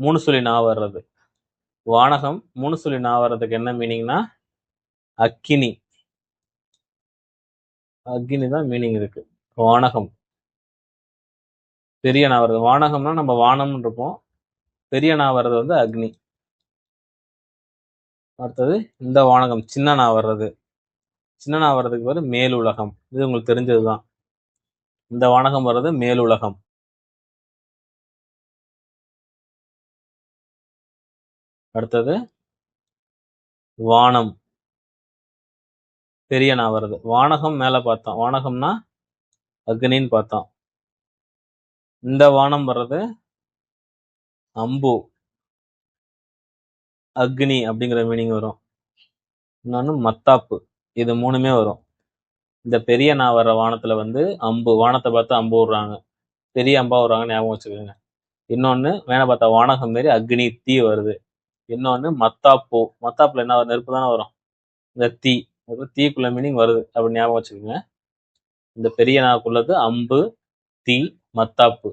மூணு சொல்லி நா வர்றது. வானகம் மூணு சொல்லி நா வர்றதுக்கு என்ன மீனிங்னா அக்கினி. அக்கினி தான் மீனிங் இருக்கு. வானகம் பெரிய நா வர்றது. வானகம்னா நம்ம வானம்னு இருப்போம். பெரிய நா வர்றது வந்து அக்னி. அடுத்தது இந்த வானகம் சின்ன நா வர்றது. சின்ன நா வர்றதுக்கு பேரு மேலுலகம். இது உங்களுக்கு தெரிஞ்சதுதான். இந்த வானகம் வர்றது மேலுலகம். அடுத்தது வானம் பெரிய நா வருது. வானகம் மேல பார்த்தோம். வானகம்னா அக்னின்னு பார்த்தோம். இந்த வானம் வர்றது அம்பு, அக்னி அப்படிங்கிற மீனிங் வரும். இன்னொன்னு மத்தாப்பு. இது மூணுமே வரும். இந்த பெரிய நா வர்ற வானத்துல வந்து அம்பு, வானத்தை பார்த்து அம்பு விடுறாங்க, பெரிய அம்பா விடுறாங்க, ஞாபகம் வச்சுக்கோங்க. இன்னொன்னு மேல பார்த்தா வானகம் மாரி அக்னி தீ வருது. இன்னொன்னு மத்தாப்பு. மத்தாப்புல என்ன வரும்? நெருப்பு தானே வரும். இந்த தீ தீக்குள்ள மீனிங் வருது அப்படி ஞாபகம் வச்சுக்கோங்க. இந்த பெரிய நாக்குள்ளது அம்பு, தீ, மத்தாப்பு.